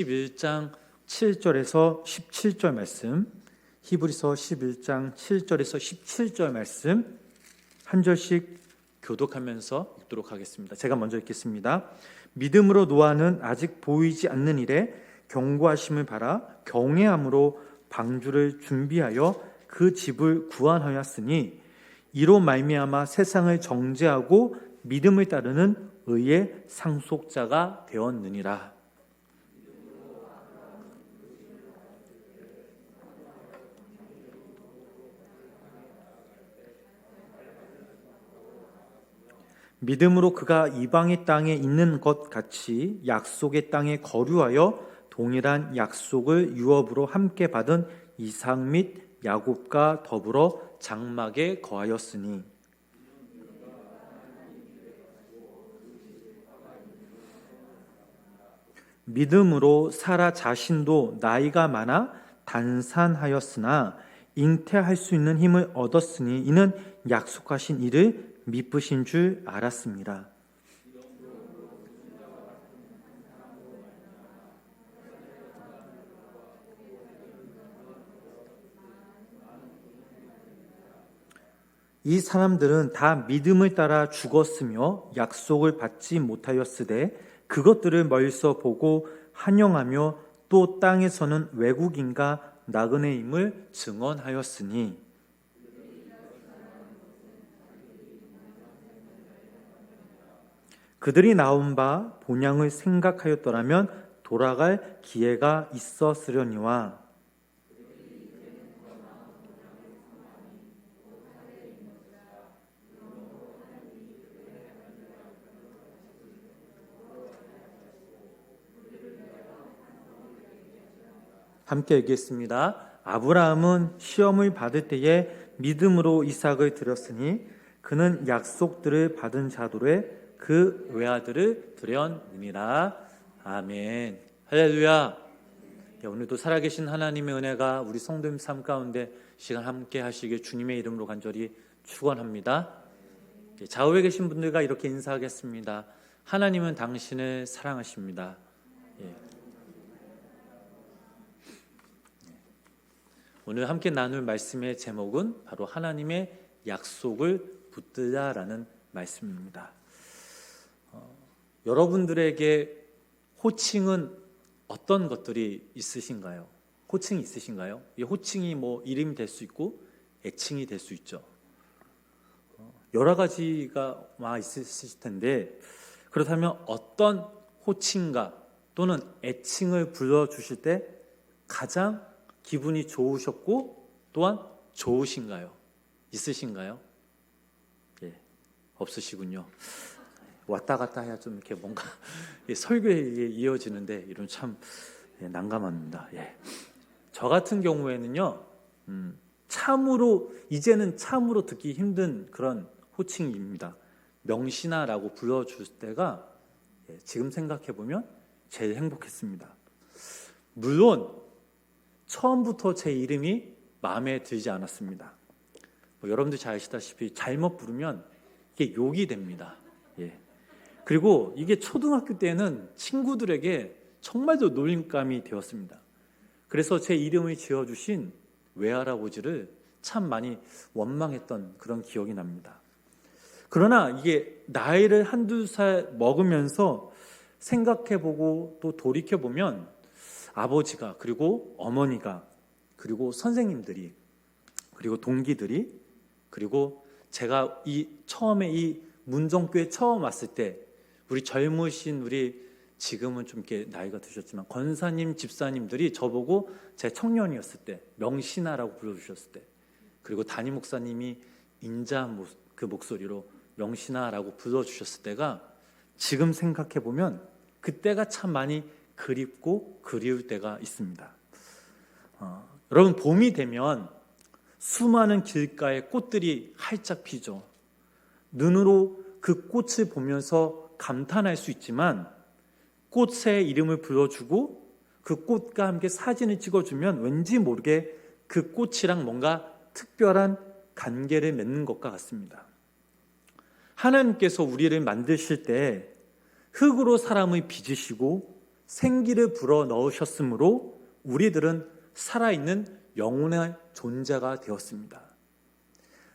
11장 7절에서 17절 말씀, 히브리서 11장 7절에서 17절 말씀 한 절씩 교독하면서 읽도록 하겠습니다. 제가 먼저 읽겠습니다. 믿음으로 노아는 아직 보이지 않는 일에 경고하심을 바라 경외함으로 방주를 준비하여 그 집을 구원하였으니 이로 말미암아 세상을 정죄하고 믿음을 따르는 의의 상속자가 되었느니라. 믿음으로 그가 이방의 땅에 있는 것 같이 약속의 땅에 거류하여 동일한 약속을 유업으로 함께 받은 이삭 및 야곱과 더불어 장막에 거하였으니 믿음으로 사라 자신도 나이가 많아 단산하였으나 잉태할 수 있는 힘을 얻었으니 이는 약속하신 이를 미쁘신 줄 알았습니다. 이 사람들은 다 믿음을 따라 죽었으며 약속을 받지 못하였으되 그것들을 멀리서 보고 환영하며 또 땅에서는 외국인과 나그네임을 증언하였으니 그들이 나온 바 본향을 생각하였더라면 돌아갈 기회가 있었으려니와 함께 읽겠습니다. 아브라함은 시험을 받을 때에 믿음으로 이삭을 드렸으니 그는 약속들을 받은 자들의 그 외아들을 드렸느니라. 아멘. 할렐루야. 오늘도 살아계신 하나님의 은혜가 우리 성도님 삶 가운데 시간 함께 하시길 주님의 이름으로 간절히 축원합니다. 좌우에 계신 분들과 이렇게 인사하겠습니다. 하나님은 당신을 사랑하십니다. 오늘 함께 나눌 말씀의 제목은 바로 하나님의 약속을 붙들라라는 말씀입니다. 여러분들에게 호칭은 어떤 것들이 있으신가요? 호칭이 있으신가요? 이 호칭이 뭐 이름이 될 수 있고 애칭이 될 수 있죠. 여러 가지가 있으실 텐데 그렇다면 어떤 호칭과 또는 애칭을 불러주실 때 가장 기분이 좋으셨고 또한 좋으신가요? 있으신가요? 예, 없으시군요. 왔다 갔다 해야 좀 이렇게 뭔가 설교에 이어지는데 이런 참 난감합니다. 예. 저 같은 경우에는요, 이제는 참으로 듣기 힘든 그런 호칭입니다. 명신아라고 불러줄 때가 지금 생각해 보면 제일 행복했습니다. 물론 처음부터 제 이름이 마음에 들지 않았습니다. 여러분들 잘 아시다시피 잘못 부르면 이게 욕이 됩니다. 예. 그리고 이게 초등학교 때는 친구들에게 정말로 놀림감이 되었습니다. 그래서 제 이름을 지어주신 외할아버지를 참 많이 원망했던 그런 기억이 납니다. 그러나 이게 나이를 한두 살 먹으면서 생각해보고 또 돌이켜보면 아버지가 그리고 어머니가 그리고 선생님들이 그리고 동기들이 그리고 제가 처음에 이 문정교회 처음 왔을 때 우리 젊으신 지금은 좀 이렇게 나이가 드셨지만 권사님 집사님들이 저보고 제 청년이었을 때 명신아라고 불러주셨을 때 그리고 담임 목사님이 인자한 그 목소리로 명신아라고 불러주셨을 때가 지금 생각해보면 그때가 참 많이 그립고 그리울 때가 있습니다. 여러분 봄이 되면 수많은 길가에 꽃들이 활짝 피죠. 눈으로 그 꽃을 보면서 감탄할 수 있지만 꽃의 이름을 불러주고 그 꽃과 함께 사진을 찍어주면 왠지 모르게 그 꽃이랑 뭔가 특별한 관계를 맺는 것과 같습니다. 하나님께서 우리를 만드실 때 흙으로 사람을 빚으시고 생기를 불어 넣으셨으므로 우리들은 살아있는 영혼의 존재가 되었습니다.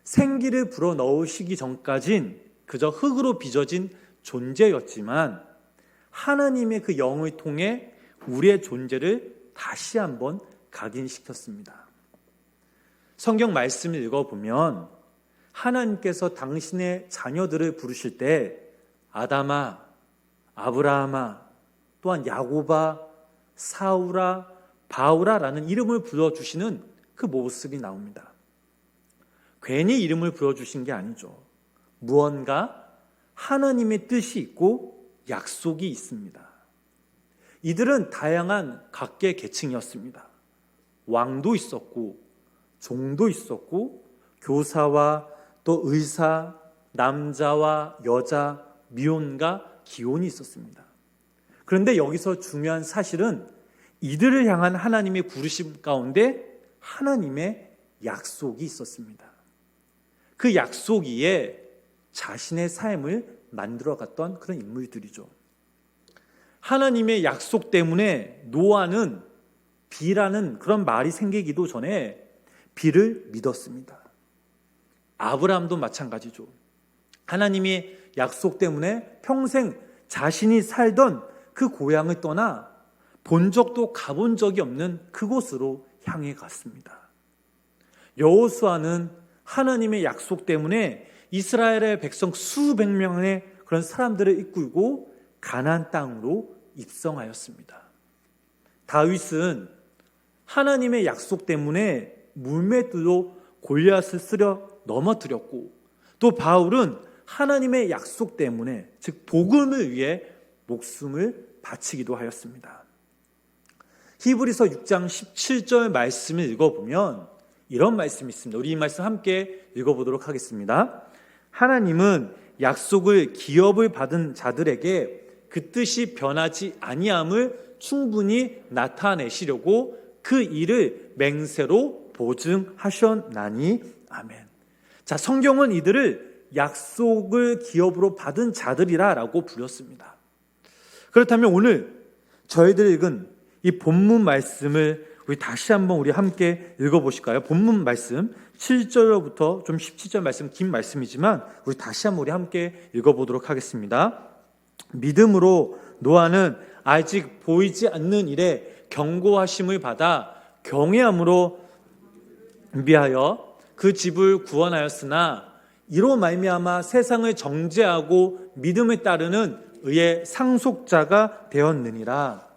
생기를 불어 넣으시기 전까진 그저 흙으로 빚어진 존재였지만 하나님의 그 영을 통해 우리의 존재를 다시 한번 각인시켰습니다. 성경 말씀을 읽어보면 하나님께서 당신의 자녀들을 부르실 때 아담아, 아브라함아, 또한 야곱아, 사울아, 바울아라는 이름을 불러주시는 그 모습이 나옵니다. 괜히 이름을 불러주신 게 아니죠. 무언가 하나님의 뜻이 있고 약속이 있습니다. 이들은 다양한 각계 계층이었습니다. 왕도 있었고 종도 있었고 교사와 또 의사, 남자와 여자, 미혼과 기혼이 있었습니다. 그런데 여기서 중요한 사실은 이들을 향한 하나님의 부르심 가운데 하나님의 약속이 있었습니다. 그 약속 위에 자신의 삶을 만들어갔던 그런 인물들이죠. 하나님의 약속 때문에 노아는 비라는 그런 말이 생기기도 전에 비를 믿었습니다. 아브라함도 마찬가지죠. 하나님의 약속 때문에 평생 자신이 살던 그 고향을 떠나 본 적도 가본 적이 없는 그곳으로 향해 갔습니다. 여호수아는 하나님의 약속 때문에 이스라엘의 백성 수백 명의 그런 사람들을 이끌고 가나안 땅으로 입성하였습니다. 다윗은 하나님의 약속 때문에 물맷돌로 골리앗을 쓰려 넘어뜨렸고 또 바울은 하나님의 약속 때문에 즉 복음을 위해 목숨을 바치기도 하였습니다. 히브리서 6장 17절 말씀을 읽어보면 이런 말씀이 있습니다. 우리 이 말씀 함께 읽어보도록 하겠습니다. 하나님은 약속을 기업을 받은 자들에게 그 뜻이 변하지 아니함을 충분히 나타내시려고 그 일을 맹세로 보증하셨나니 아멘. 자, 성경은 이들을 약속을 기업으로 받은 자들이라고 부렸습니다. 그렇다면 오늘 저희들이 읽은 이 본문 말씀을 우리 다시 한번 우리 함께 읽어보실까요? 본문 말씀 7절부터 좀 17절 말씀 긴 말씀이지만 우리 다시 한번 우리 함께 읽어보도록 하겠습니다. 믿음으로 노아는 아직 보이지 않는 일에 경고하심을 받아 경외함으로 준비하여 그 집을 구원하였으나 이로 말미암아 세상을 정죄하고 믿음을 따르는 의의 상속자가 되었느니라.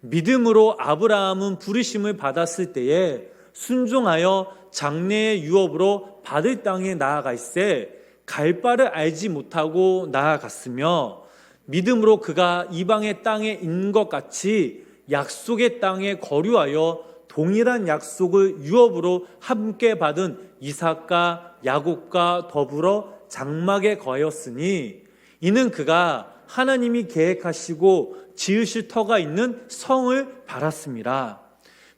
믿음으로 아브라함은 부르심을 받았을 때에 순종하여 장래의 유업으로 받을 땅에 나아가 있세 갈 바를 알지 못하고 나아갔으며 믿음으로 그가 이방의 땅에 있는 것 같이 약속의 땅에 거류하여 동일한 약속을 유업으로 함께 받은 이삭과 야곱과 더불어 장막에 거하였으니 이는 그가 하나님이 계획하시고 지으실 터가 있는 성을 바랐습니다.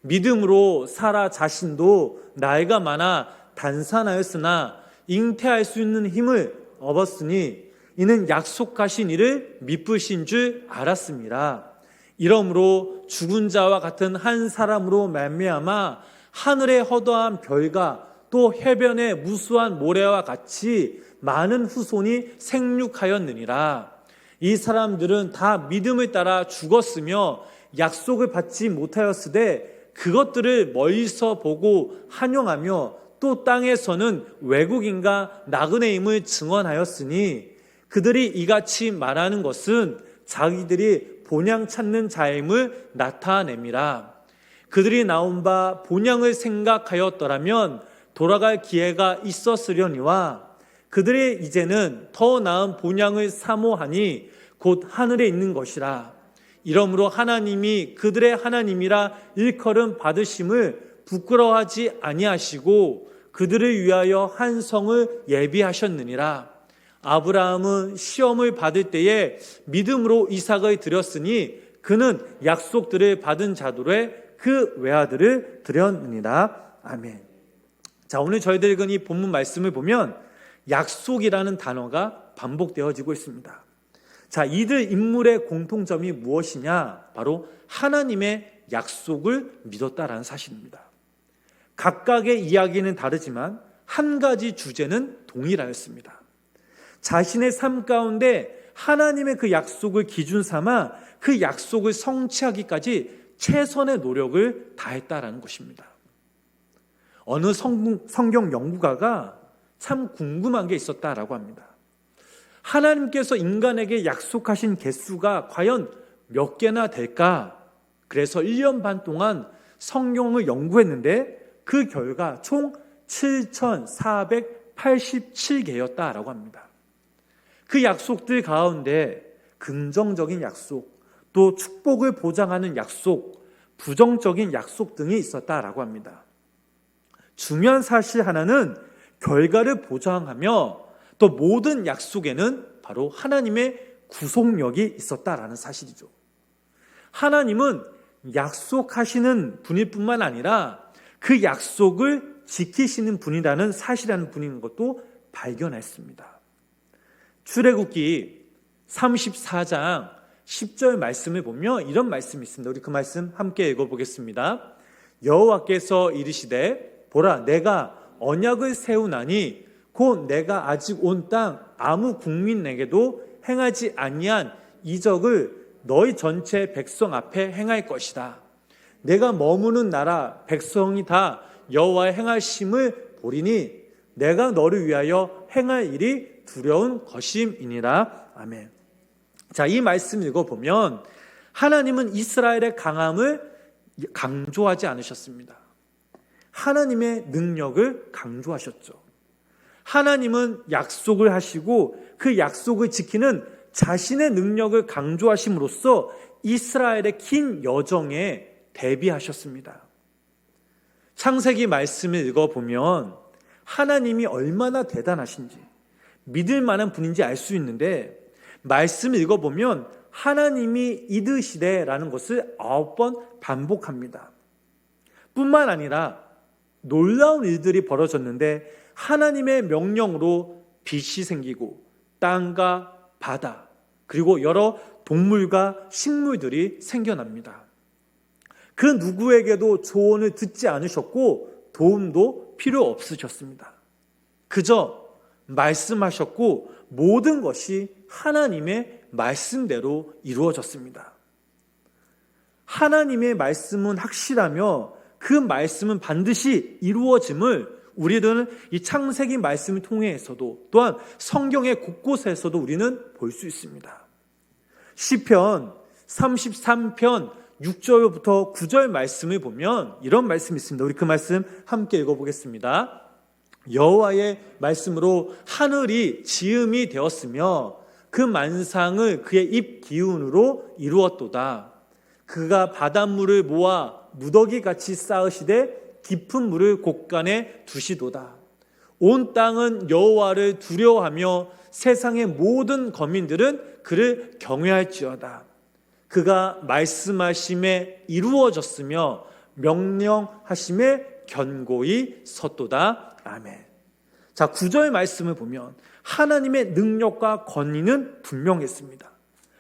믿음으로 사라 자신도 나이가 많아 단산하였으나 잉태할 수 있는 힘을 얻었으니 이는 약속하신 이를 미쁘신 줄 알았습니다. 이러므로 죽은 자와 같은 한 사람으로 말미암아 하늘의 허다한 별과 또 해변의 무수한 모래와 같이 많은 후손이 생육하였느니라. 이 사람들은 다 믿음을 따라 죽었으며 약속을 받지 못하였으되 그것들을 멀리서 보고 환영하며 또 땅에서는 외국인과 나그네임을 증언하였으니 그들이 이같이 말하는 것은 자기들이 본향 찾는 자임을 나타냅니다. 그들이 나온 바 본향을 생각하였더라면 돌아갈 기회가 있었으려니와 그들의 이제는 더 나은 본향을 사모하니 곧 하늘에 있는 것이라. 이러므로 하나님이 그들의 하나님이라 일컬음 받으심을 부끄러워하지 아니하시고 그들을 위하여 한 성을 예비하셨느니라. 아브라함은 시험을 받을 때에 믿음으로 이삭을 드렸으니 그는 약속들을 받은 자들의 그 외아들을 드렸느니라. 아멘. 자, 오늘 저희들 읽은 이 본문 말씀을 보면 약속이라는 단어가 반복되어지고 있습니다. 자, 이들 인물의 공통점이 무엇이냐? 바로 하나님의 약속을 믿었다라는 사실입니다. 각각의 이야기는 다르지만 한 가지 주제는 동일하였습니다. 자신의 삶 가운데 하나님의 그 약속을 기준 삼아 그 약속을 성취하기까지 최선의 노력을 다했다라는 것입니다. 어느 성경 연구가가 참 궁금한 게 있었다라고 합니다. 하나님께서 인간에게 약속하신 개수가 과연 몇 개나 될까? 그래서 1년 반 동안 성경을 연구했는데 그 결과 총 7,487개였다라고 합니다. 그 약속들 가운데 긍정적인 약속, 또 축복을 보장하는 약속, 부정적인 약속 등이 있었다라고 합니다. 중요한 사실 하나는 결과를 보장하며 또 모든 약속에는 바로 하나님의 구속력이 있었다라는 사실이죠. 하나님은 약속하시는 분일 뿐만 아니라 그 약속을 지키시는 분이라는 사실이라는 분인 것도 발견했습니다. 출애굽기 34장 10절 말씀을 보면 이런 말씀이 있습니다. 우리 그 말씀 함께 읽어보겠습니다. 여호와께서 이르시되 보라 내가 언약을 세우나니 곧 내가 아직 온 땅 아무 국민에게도 행하지 아니한 이적을 너희 전체 백성 앞에 행할 것이다. 내가 머무는 나라 백성이 다 여호와의 행하심을 보리니 내가 너를 위하여 행할 일이 두려운 것임이니라. 아멘. 자, 이 말씀 읽어보면 하나님은 이스라엘의 강함을 강조하지 않으셨습니다. 하나님의 능력을 강조하셨죠. 하나님은 약속을 하시고 그 약속을 지키는 자신의 능력을 강조하심으로써 이스라엘의 긴 여정에 대비하셨습니다. 창세기 말씀을 읽어보면 하나님이 얼마나 대단하신지 믿을 만한 분인지 알 수 있는데 말씀을 읽어보면 하나님이 이르시되라는 것을 9번 반복합니다. 뿐만 아니라 놀라운 일들이 벌어졌는데 하나님의 명령으로 빛이 생기고 땅과 바다 그리고 여러 동물과 식물들이 생겨납니다. 그 누구에게도 조언을 듣지 않으셨고 도움도 필요 없으셨습니다. 그저 말씀하셨고 모든 것이 하나님의 말씀대로 이루어졌습니다. 하나님의 말씀은 확실하며 그 말씀은 반드시 이루어짐을 우리들은 이 창세기 말씀을 통해서도 또한 성경의 곳곳에서도 우리는 볼 수 있습니다. 시편 33편 6절부터 9절 말씀을 보면 이런 말씀이 있습니다. 우리 그 말씀 함께 읽어보겠습니다. 여호와의 말씀으로 하늘이 지음이 되었으며 그 만상을 그의 입 기운으로 이루었도다. 그가 바닷물을 모아 무더기같이 쌓으시되 깊은 물을 곳간에 두시도다. 온 땅은 여호와를 두려워하며 세상의 모든 거민들은 그를 경외할지어다. 그가 말씀하심에 이루어졌으며 명령하심에 견고히 섰도다. 아멘. 자, 9절 말씀을 보면 하나님의 능력과 권위는 분명했습니다.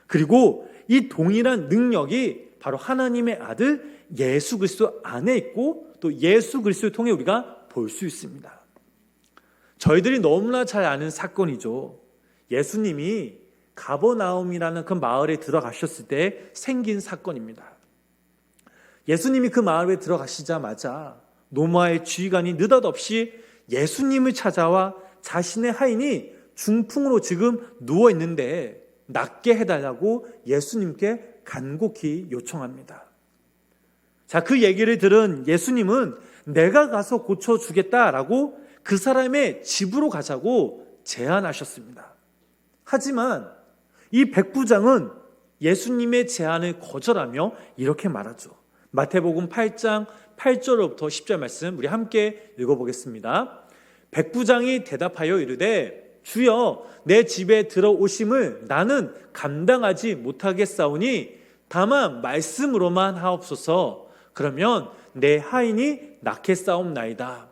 그리고 이 동일한 능력이 바로 하나님의 아들 예수 그리스도 안에 있고 또 예수 그리스도를 통해 우리가 볼 수 있습니다. 저희들이 너무나 잘 아는 사건이죠. 예수님이 가버나움이라는 그 마을에 들어가셨을 때 생긴 사건입니다. 예수님이 그 마을에 들어가시자마자 노마의 지휘관이 느닷없이 예수님을 찾아와 자신의 하인이 중풍으로 지금 누워있는데 낫게 해달라고 예수님께 간곡히 요청합니다. 자, 그 얘기를 들은 예수님은 내가 가서 고쳐주겠다라고 그 사람의 집으로 가자고 제안하셨습니다. 하지만 이 백부장은 예수님의 제안을 거절하며 이렇게 말하죠. 마태복음 8장 8절부터 10절 말씀 우리 함께 읽어보겠습니다. 백부장이 대답하여 이르되 주여 내 집에 들어오심을 나는 감당하지 못하겠사오니 다만 말씀으로만 하옵소서. 그러면 내 하인이 낫겠사옵나이다.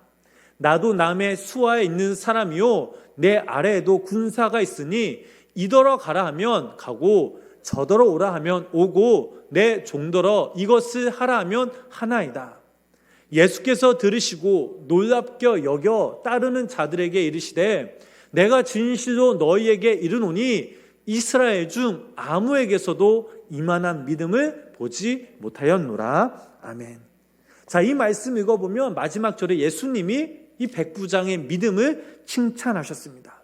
나도 남의 수하에 있는 사람이요 내 아래에도 군사가 있으니 이더러 가라 하면 가고 저더러 오라 하면 오고 내 종더러 이것을 하라 하면 하나이다. 예수께서 들으시고 놀랍게 여겨 따르는 자들에게 이르시되 내가 진실로 너희에게 이르노니 이스라엘 중 아무에게서도 이만한 믿음을 보지 못하였노라. 아멘. 자, 이 말씀 읽어보면 마지막 절에 예수님이 이 백부장의 믿음을 칭찬하셨습니다.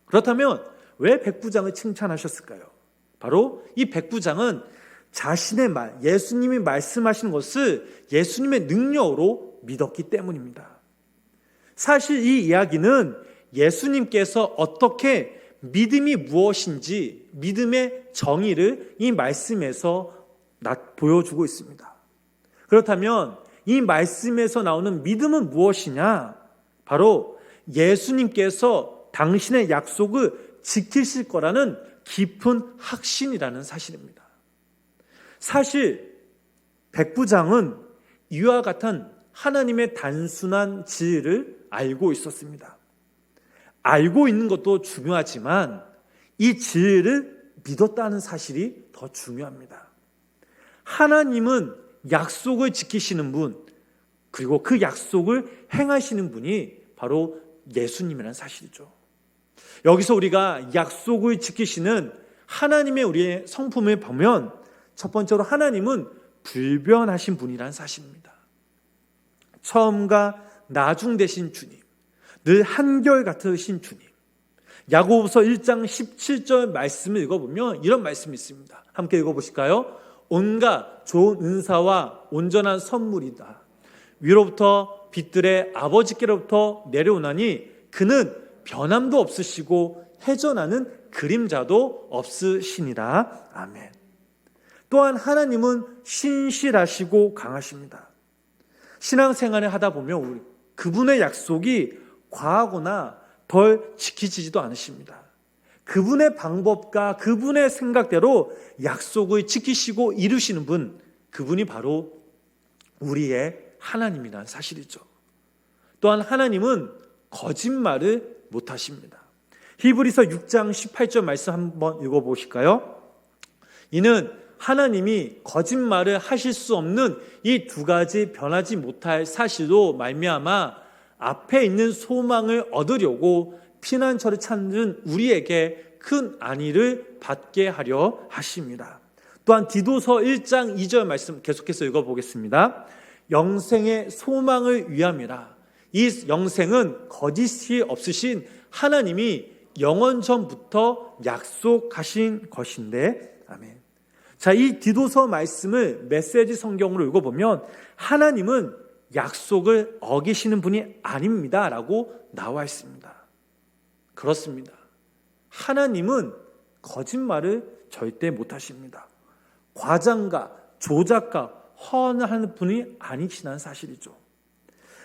그렇다면 왜 백부장을 칭찬하셨을까요? 바로 이 백부장은 자신의 말, 예수님이 말씀하신 것을 예수님의 능력으로 믿었기 때문입니다. 사실 이 이야기는 예수님께서 어떻게 믿음이 무엇인지 믿음의 정의를 이 말씀에서 보여주고 있습니다. 그렇다면 이 말씀에서 나오는 믿음은 무엇이냐? 바로 예수님께서 당신의 약속을 지키실 거라는 깊은 확신이라는 사실입니다. 사실 백부장은 이와 같은 하나님의 단순한 지혜를 알고 있었습니다. 알고 있는 것도 중요하지만 이 지혜를 믿었다는 사실이 더 중요합니다. 하나님은 약속을 지키시는 분, 그리고 그 약속을 행하시는 분이 바로 예수님이라는 사실이죠. 여기서 우리가 약속을 지키시는 하나님의 우리의 성품을 보면 첫 번째로 하나님은 불변하신 분이라는 사실입니다. 처음과 나중 되신 주님, 늘 한결같으신 주님. 야고보서 1장 17절 말씀을 읽어보면 이런 말씀이 있습니다. 함께 읽어보실까요? 온갖 좋은 은사와 온전한 선물이다. 위로부터 빛들의 아버지께로부터 내려오나니 그는 변함도 없으시고 회전하는 그림자도 없으시니라. 아멘. 또한 하나님은 신실하시고 강하십니다. 신앙생활을 하다 보면 그분의 약속이 과하거나 덜 지키지도 않으십니다. 그분의 방법과 그분의 생각대로 약속을 지키시고 이루시는 분, 그분이 바로 우리의 하나님이라는 사실이죠. 또한 하나님은 거짓말을 못하십니다. 히브리서 6장 18절 말씀 한번 읽어보실까요? 이는 하나님이 거짓말을 하실 수 없는 이 두 가지 변하지 못할 사실로 말미암아 앞에 있는 소망을 얻으려고 피난처를 찾는 우리에게 큰 안위를 받게 하려 하십니다. 또한 디도서 1장 2절 말씀 계속해서 읽어보겠습니다. 영생의 소망을 위함이라. 이 영생은 거짓이 없으신 하나님이 영원 전부터 약속하신 것인데. 아멘. 자, 이 디도서 말씀을 메시지 성경으로 읽어보면 하나님은 약속을 어기시는 분이 아닙니다 라고 나와 있습니다. 그렇습니다. 하나님은 거짓말을 절대 못하십니다. 과장과 조작과 허언하는 분이 아니시라는 사실이죠.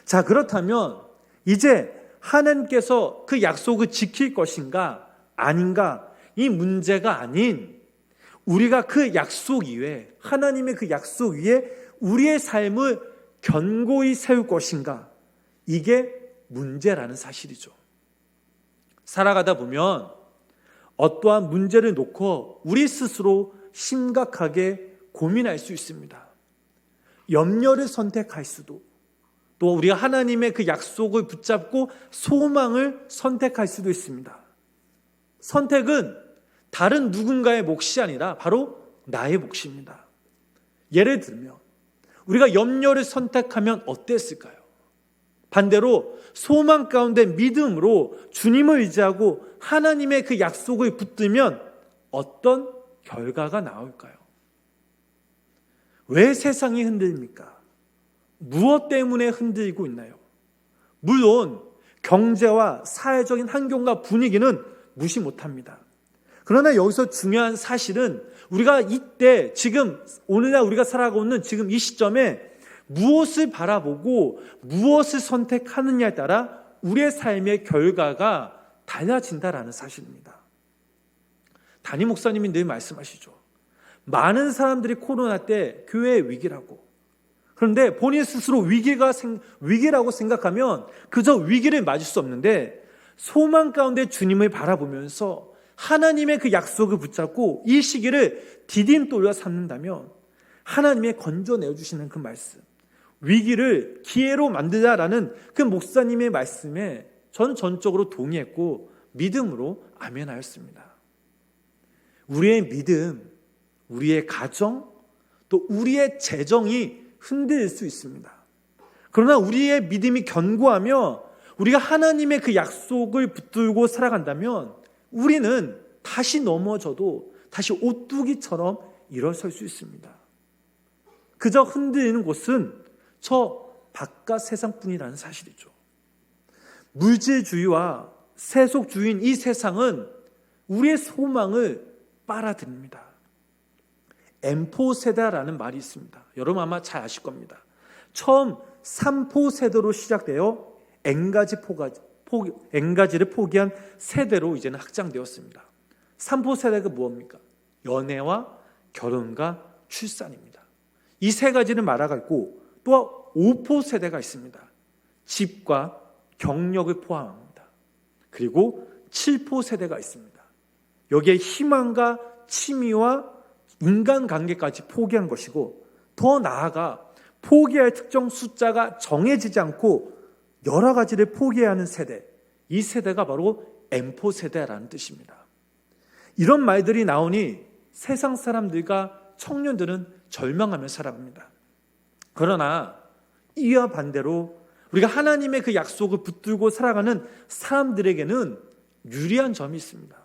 자, 그렇다면 이제 하나님께서 그 약속을 지킬 것인가 아닌가, 이 문제가 아닌 우리가 그 약속 이외에, 하나님의 그 약속 위에 우리의 삶을 견고히 세울 것인가, 이게 문제라는 사실이죠. 살아가다 보면 어떠한 문제를 놓고 우리 스스로 심각하게 고민할 수 있습니다. 염려를 선택할 수도, 또 우리가 하나님의 그 약속을 붙잡고 소망을 선택할 수도 있습니다. 선택은 다른 누군가의 몫이 아니라 바로 나의 몫입니다. 예를 들면 우리가 염려를 선택하면 어땠을까요? 반대로 소망 가운데 믿음으로 주님을 의지하고 하나님의 그 약속을 붙들면 어떤 결과가 나올까요? 왜 세상이 흔들립니까? 무엇 때문에 흔들리고 있나요? 물론 경제와 사회적인 환경과 분위기는 무시 못합니다. 그러나 여기서 중요한 사실은 우리가 이때 지금 오늘날 우리가 살아가고 있는 지금 이 시점에 무엇을 바라보고 무엇을 선택하느냐에 따라 우리의 삶의 결과가 달라진다라는 사실입니다. 담임 목사님이 늘 말씀하시죠. 많은 사람들이 코로나 때 교회의 위기라고. 그런데 본인 스스로 위기라고 생각하면 그저 위기를 맞을 수 없는데 소망 가운데 주님을 바라보면서 하나님의 그 약속을 붙잡고 이 시기를 디딤돌로 삼는다면 하나님의 건져내어 주시는 그 말씀, 위기를 기회로 만들자라는 그 목사님의 말씀에 저는 전적으로 동의했고 믿음으로 아멘하였습니다. 우리의 믿음, 우리의 가정, 또 우리의 재정이 흔들릴 수 있습니다. 그러나 우리의 믿음이 견고하며 우리가 하나님의 그 약속을 붙들고 살아간다면 우리는 다시 넘어져도 다시 오뚜기처럼 일어설 수 있습니다. 그저 흔들리는 곳은 저 바깥 세상뿐이라는 사실이죠. 물질주의와 세속주의인 이 세상은 우리의 소망을 빨아들입니다. M4 세대라는 말이 있습니다. 여러분 아마 잘 아실 겁니다. 처음 3포 세대로 시작되어 N가지를 포기한 세대로 이제는 확장되었습니다. 3포 세대가 무엇입니까? 연애와 결혼과 출산입니다. 이 세 가지를 말하고 있고 또 5포 세대가 있습니다. 집과 경력을 포함합니다. 그리고 7포 세대가 있습니다. 여기에 희망과 취미와 인간관계까지 포기한 것이고 더 나아가 포기할 특정 숫자가 정해지지 않고 여러 가지를 포기해야 하는 세대, 이 세대가 바로 M4 세대라는 뜻입니다. 이런 말들이 나오니 세상 사람들과 청년들은 절망하며 살아갑니다. 그러나 이와 반대로 우리가 하나님의 그 약속을 붙들고 살아가는 사람들에게는 유리한 점이 있습니다.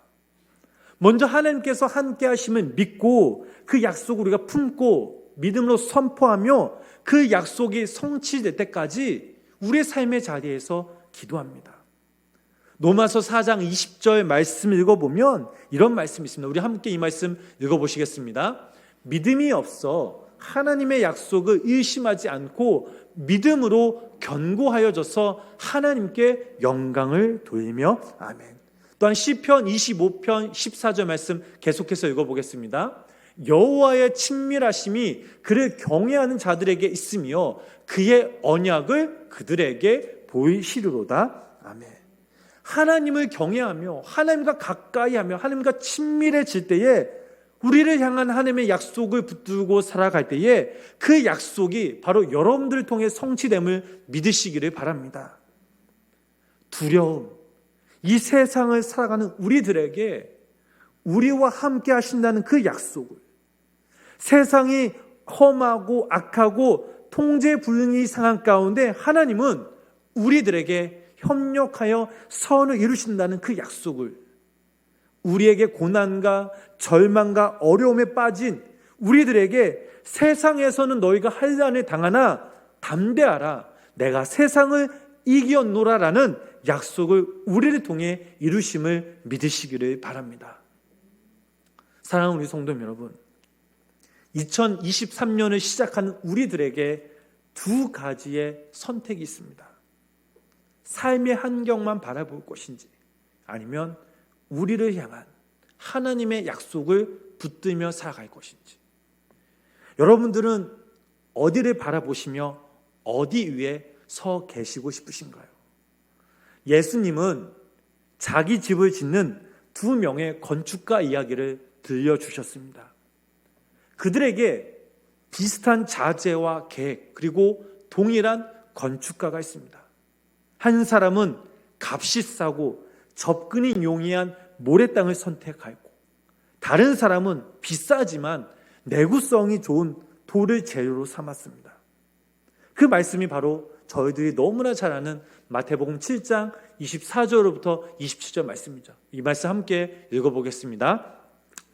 먼저 하나님께서 함께 하심을 믿고 그 약속을 우리가 품고 믿음으로 선포하며 그 약속이 성취될 때까지 우리의 삶의 자리에서 기도합니다. 로마서 4장 20절 말씀을 읽어보면 이런 말씀이 있습니다. 우리 함께 이 말씀 읽어보시겠습니다. 믿음이 없어 하나님의 약속을 의심하지 않고 믿음으로 견고하여져서 하나님께 영광을 돌리며 아멘. 또한 시편 25편 14절 말씀 계속해서 읽어보겠습니다. 여호와의 친밀하심이 그를 경외하는 자들에게 있으며 그의 언약을 그들에게 보이시리로다. 아멘. 하나님을 경외하며 하나님과 가까이하며 하나님과 친밀해질 때에 우리를 향한 하나님의 약속을 붙들고 살아갈 때에 그 약속이 바로 여러분들을 통해 성취됨을 믿으시기를 바랍니다. 두려움, 이 세상을 살아가는 우리들에게 우리와 함께 하신다는 그 약속을, 세상이 험하고 악하고 통제불능의 상황 가운데 하나님은 우리들에게 협력하여 선을 이루신다는 그 약속을, 우리에게 고난과 절망과 어려움에 빠진 우리들에게 세상에서는 너희가 환난을 당하나 담대하라, 내가 세상을 이겼노라라는 약속을 우리를 통해 이루심을 믿으시기를 바랍니다. 사랑하는 우리 성도 여러분, 2023년을 시작하는 우리들에게 두 가지의 선택이 있습니다. 삶의 환경만 바라볼 것인지 아니면 우리를 향한 하나님의 약속을 붙들며 살아갈 것인지. 여러분들은 어디를 바라보시며 어디 위에 서 계시고 싶으신가요? 예수님은 자기 집을 짓는 두 명의 건축가 이야기를 들려주셨습니다. 그들에게 비슷한 자재와 계획 그리고 동일한 건축가가 있습니다. 한 사람은 값이 싸고 접근이 용이한 모래땅을 선택하고 다른 사람은 비싸지만 내구성이 좋은 돌을 재료로 삼았습니다. 그 말씀이 바로 저희들이 너무나 잘 아는 마태복음 7장 24절부터 27절 말씀이죠. 이 말씀 함께 읽어보겠습니다.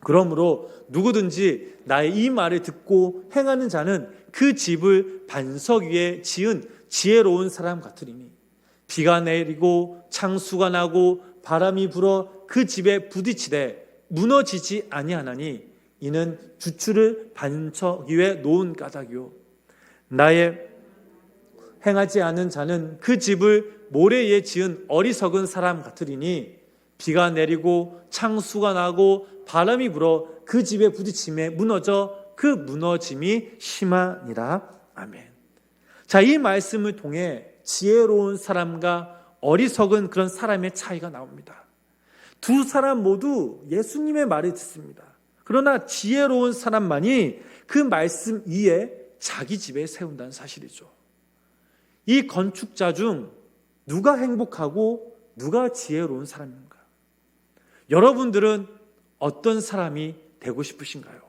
그러므로 누구든지 나의 이 말을 듣고 행하는 자는 그 집을 반석 위에 지은 지혜로운 사람 같으리니 비가 내리고 창수가 나고 바람이 불어 그 집에 부딪히되 무너지지 아니하나니 이는 주추를 반석 위에 놓은 까닭이요 나의 행하지 않은 자는 그 집을 모래 위에 지은 어리석은 사람 같으리니 비가 내리고 창수가 나고 바람이 불어 그 집에 부딪힘에 무너져 그 무너짐이 심하니라. 아멘. 자, 이 말씀을 통해 지혜로운 사람과 어리석은 그런 사람의 차이가 나옵니다. 두 사람 모두 예수님의 말을 듣습니다. 그러나 지혜로운 사람만이 그 말씀 위에 자기 집에 세운다는 사실이죠. 이 건축자 중 누가 행복하고 누가 지혜로운 사람인가? 여러분들은 어떤 사람이 되고 싶으신가요?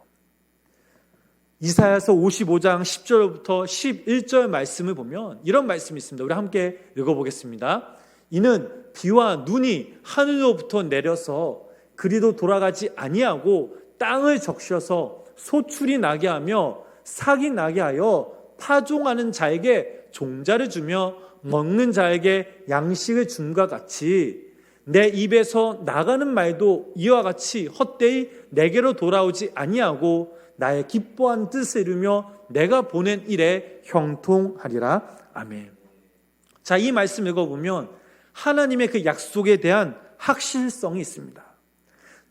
이사야서 55장 10절부터 11절 말씀을 보면 이런 말씀이 있습니다. 우리 함께 읽어보겠습니다. 이는 비와 눈이 하늘로부터 내려서 그리도 돌아가지 아니하고 땅을 적셔서 소출이 나게 하며 삭이 나게 하여 파종하는 자에게 종자를 주며 먹는 자에게 양식을 줌과 같이 내 입에서 나가는 말도 이와 같이 헛되이 내게로 돌아오지 아니하고 나의 기뻐한 뜻을 이루며 내가 보낸 일에 형통하리라. 아멘. 자, 이 말씀 읽어보면 하나님의 그 약속에 대한 확실성이 있습니다.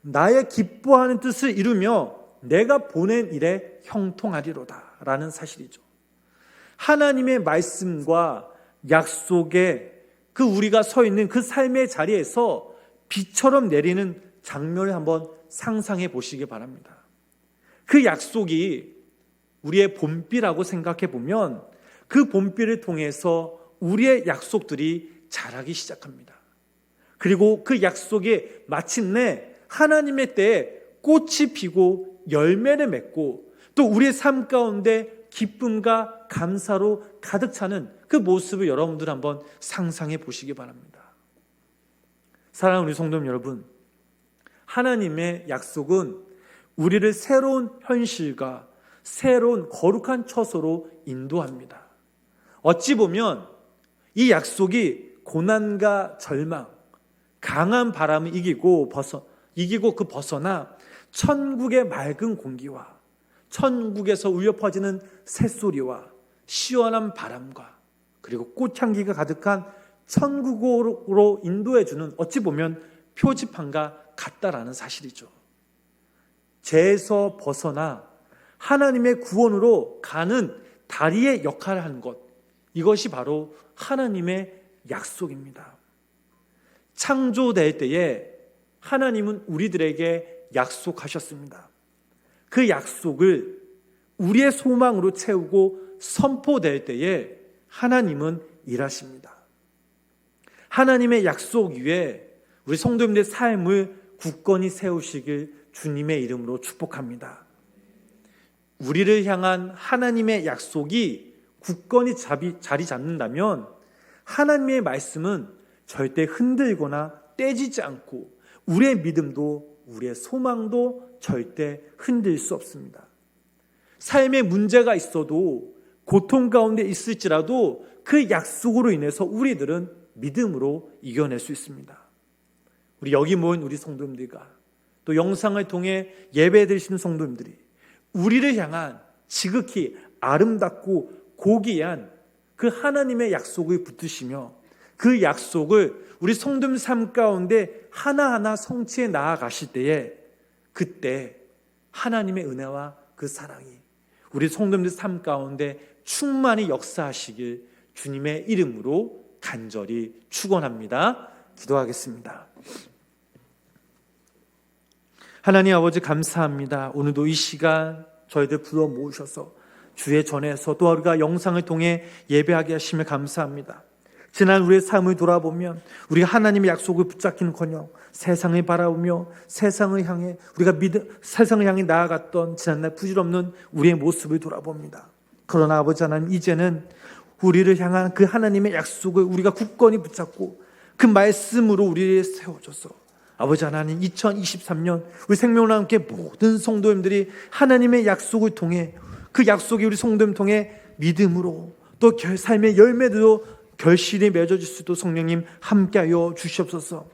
나의 기뻐하는 뜻을 이루며 내가 보낸 일에 형통하리로다 라는 사실이죠. 하나님의 말씀과 약속에 그 우리가 서 있는 그 삶의 자리에서 비처럼 내리는 장면을 한번 상상해 보시기 바랍니다. 그 약속이 우리의 봄비라고 생각해 보면 그 봄비를 통해서 우리의 약속들이 자라기 시작합니다. 그리고 그 약속이 마침내 하나님의 때에 꽃이 피고 열매를 맺고 또 우리의 삶 가운데 기쁨과 감사로 가득 차는 그 모습을 여러분들 한번 상상해 보시기 바랍니다. 사랑하는 우리 성도 여러분, 하나님의 약속은 우리를 새로운 현실과 새로운 거룩한 처소로 인도합니다. 어찌 보면 이 약속이 고난과 절망, 강한 바람을 이기고 벗어나 천국의 맑은 공기와 천국에서 울려 퍼지는 새소리와 시원한 바람과 그리고 꽃향기가 가득한 천국으로 인도해주는 어찌 보면 표지판과 같다라는 사실이죠. 죄에서 벗어나 하나님의 구원으로 가는 다리의 역할을 하는 것, 이것이 바로 하나님의 약속입니다. 창조될 때에 하나님은 우리들에게 약속하셨습니다. 그 약속을 우리의 소망으로 채우고 선포될 때에 하나님은 일하십니다. 하나님의 약속 위에 우리 성도님들의 삶을 굳건히 세우시길 주님의 이름으로 축복합니다. 우리를 향한 하나님의 약속이 굳건히 자리 잡는다면 하나님의 말씀은 절대 흔들거나 떼지지 않고 우리의 믿음도 우리의 소망도 절대 흔들 수 없습니다. 삶에 문제가 있어도 고통 가운데 있을지라도 그 약속으로 인해서 우리들은 믿음으로 이겨낼 수 있습니다. 우리 여기 모인 우리 성도님들과 또 영상을 통해 예배 드리시는 성도님들이 우리를 향한 지극히 아름답고 고귀한 그 하나님의 약속을 붙드시며 그 약속을 우리 성도님 삶 가운데 하나하나 성취해 나아가실 때에 그때 하나님의 은혜와 그 사랑이 우리 성도님들 삶 가운데 충만히 역사하시길 주님의 이름으로 간절히 축원합니다. 기도하겠습니다. 하나님 아버지 감사합니다. 오늘도 이 시간 저희들 불러 모으셔서 주의 전에서 또 우리가 영상을 통해 예배하게 하시며 감사합니다. 지난 우리의 삶을 돌아보면 우리가 하나님의 약속을 붙잡기는커녕 세상을 바라보며 세상을 향해 세상을 향해 나아갔던 지난날 부질없는 우리의 모습을 돌아봅니다. 그러나 아버지 하나님, 이제는 우리를 향한 그 하나님의 약속을 우리가 굳건히 붙잡고 그 말씀으로 우리를 세워줘서 아버지 하나님, 2023년 우리 생명과 함께 모든 성도님들이 하나님의 약속을 통해 그 약속이 우리 성도님 통해 믿음으로 또 삶의 열매도 결실이 맺어질 수도 성령님 함께하여 주시옵소서.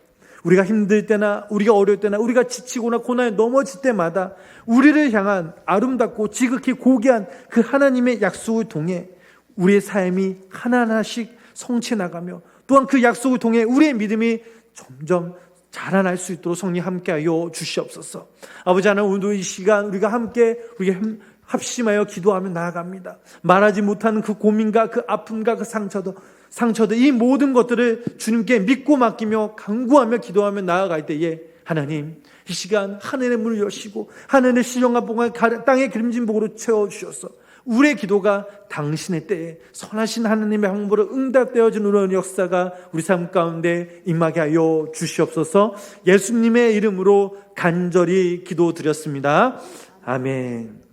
우리가 힘들 때나 우리가 어려울 때나 우리가 지치거나 고난에 넘어질 때마다 우리를 향한 아름답고 지극히 고귀한 그 하나님의 약속을 통해 우리의 삶이 하나하나씩 성취해 나가며 또한 그 약속을 통해 우리의 믿음이 점점 자라날 수 있도록 성령 함께하여 주시옵소서. 아버지 하나님, 오늘도 이 시간 우리가 함께 합심하여 기도하며 나아갑니다. 말하지 못하는 그 고민과 그 아픔과 그 상처들 이 모든 것들을 주님께 믿고 맡기며 간구하며 기도하며 나아갈 때에 하나님, 이 시간 하늘의 문을 여시고 하늘의 시정과 복을 땅의 기름진 복으로 채워주셔서 우리의 기도가 당신의 때에 선하신 하나님의 항복으로 응답되어지는 역사가 우리 삶 가운데 임하게 하여 주시옵소서. 예수님의 이름으로 간절히 기도드렸습니다. 아멘.